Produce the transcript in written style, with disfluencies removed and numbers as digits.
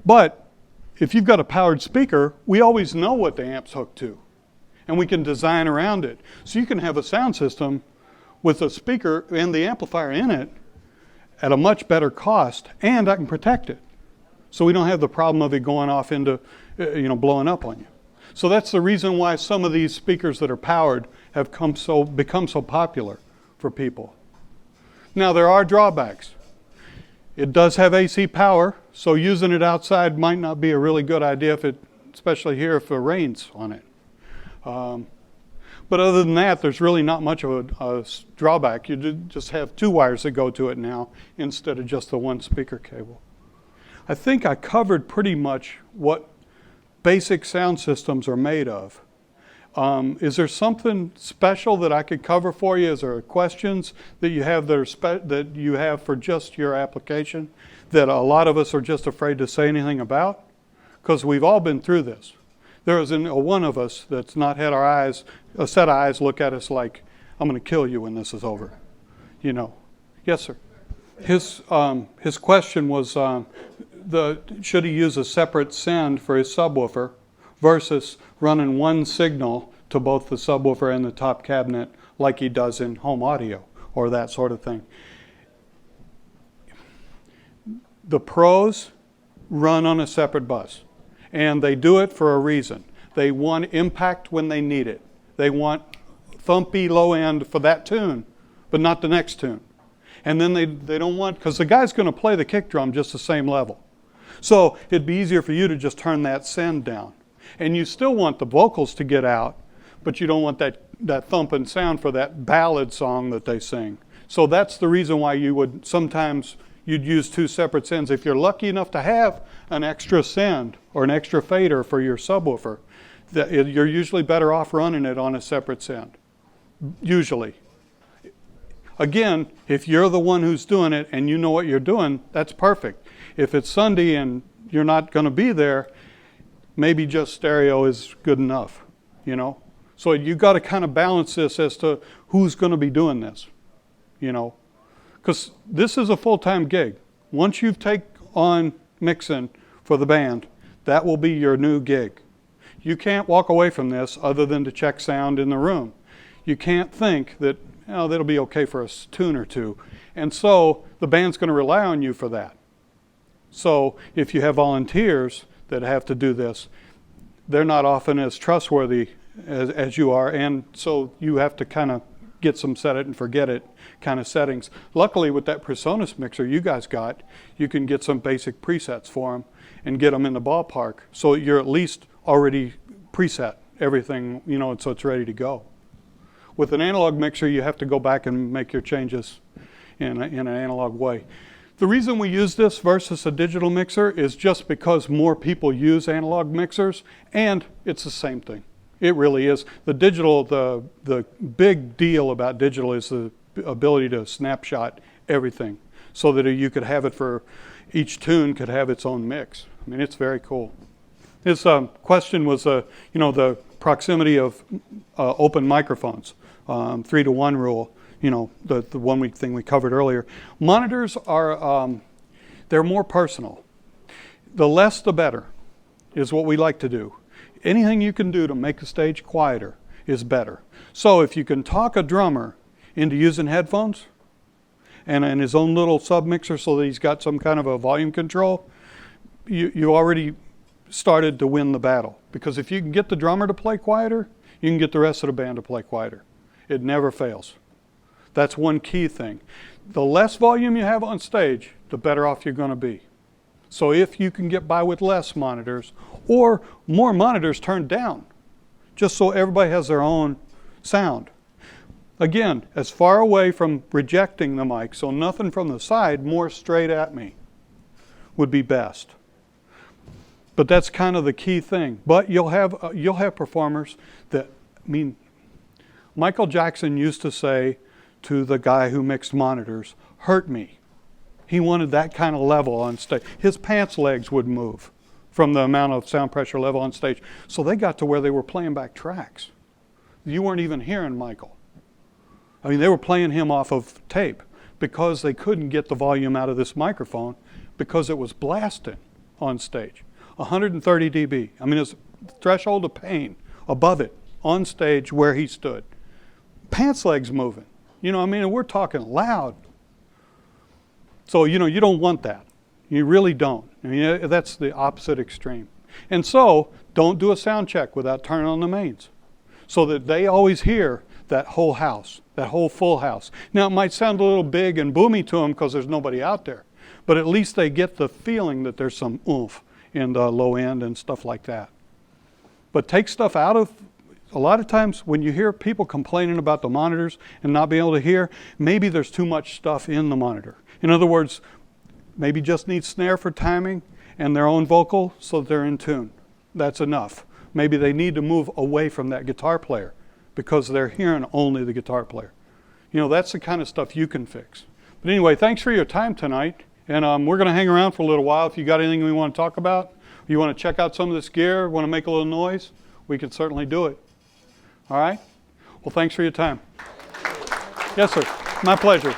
But if you've got a powered speaker, we always know what the amp's hooked to, and we can design around it. So you can have a sound system with a speaker and the amplifier in it at a much better cost, and I can protect it. So we don't have the problem of it going off into, blowing up on you. So that's the reason why some of these speakers that are powered have become so popular for people. Now there are drawbacks. It does have AC power, so using it outside might not be a really good idea, especially here if it rains on it. But other than that, there's really not much of a drawback. You just have two wires that go to it now instead of just the one speaker cable. I think I covered pretty much what basic sound systems are made of. Is there something special that I could cover for you? Is there questions that you have that you have for just your application that a lot of us are just afraid to say anything about? Because we've all been through this. There isn't one of us that's not had a set of eyes look at us like, I'm going to kill you when this is over. Yes, sir. His question was, should he use a separate send for his subwoofer versus running one signal to both the subwoofer and the top cabinet like he does in home audio or that sort of thing. The pros run on a separate bus, and they do it for a reason. They want impact when they need it. They want thumpy low end for that tune, but not the next tune. And then they don't want, because the guy's going to play the kick drum just the same level. So it'd be easier for you to just turn that send down. And you still want the vocals to get out, but you don't want that thumping sound for that ballad song that they sing. So that's the reason why you'd use two separate sends. If you're lucky enough to have an extra send or an extra fader for your subwoofer, you're usually better off running it on a separate send. Usually. Again, if you're the one who's doing it and you know what you're doing, that's perfect. If it's Sunday and you're not going to be there, maybe just stereo is good enough, So you got to kind of balance this as to who's going to be doing this, Because this is a full-time gig. Once you take on mixing for the band, that will be your new gig. You can't walk away from this other than to check sound in the room. You can't think that, that'll be okay for a tune or two. And so the band's going to rely on you for that. So if you have volunteers that have to do this, they're not often as trustworthy as you are. And so you have to kind of get some set it and forget it kind of settings. Luckily with that PreSonus mixer you guys got, you can get some basic presets for them and get them in the ballpark. So you're at least already preset everything, so it's ready to go. With an analog mixer, you have to go back and make your changes in an analog way. The reason we use this versus a digital mixer is just because more people use analog mixers, and it's the same thing. It really is. The digital, the big deal about digital is the ability to snapshot everything so that you could have it for each tune could have its own mix. I mean, it's very cool. His question was, the proximity of open microphones, 3-to-1 rule. The one thing we covered earlier. Monitors are, they're more personal. The less the better is what we like to do. Anything you can do to make the stage quieter is better. So if you can talk a drummer into using headphones and his own little sub-mixer so that he's got some kind of a volume control, you already started to win the battle. Because if you can get the drummer to play quieter, you can get the rest of the band to play quieter. It never fails. That's one key thing. The less volume you have on stage, the better off you're going to be. So if you can get by with less monitors or more monitors turned down, just so everybody has their own sound. Again, as far away from rejecting the mic, so nothing from the side, more straight at me would be best. But that's kind of the key thing. But you'll have performers that, Michael Jackson used to say to the guy who mixed monitors, hurt me. He wanted that kind of level on stage. His pants legs would move from the amount of sound pressure level on stage. So they got to where they were playing back tracks. You weren't even hearing Michael. They were playing him off of tape because they couldn't get the volume out of this microphone because it was blasting on stage. 130 dB. I mean, it's threshold of pain above it on stage where he stood. Pants legs moving. You know, I mean, we're talking loud. So, you know, you don't want that. You really don't. I mean, that's the opposite extreme. And so, don't do a sound check without turning on the mains, so that they always hear that whole house, that whole full house. Now, it might sound a little big and boomy to them because there's nobody out there, but at least they get the feeling that there's some oomph in the low end and stuff like that. But take stuff out of, a lot of times when you hear people complaining about the monitors and not being able to hear, maybe there's too much stuff in the monitor. In other words, maybe just need snare for timing and their own vocal so that they're in tune. That's enough. Maybe they need to move away from that guitar player because they're hearing only the guitar player. You know, that's the kind of stuff you can fix. But anyway, thanks for your time tonight. And we're going to hang around for a little while. If you got anything we want to talk about, you want to check out some of this gear, want to make a little noise, we can certainly do it. All right? Well, thanks for your time. Yes, sir. My pleasure.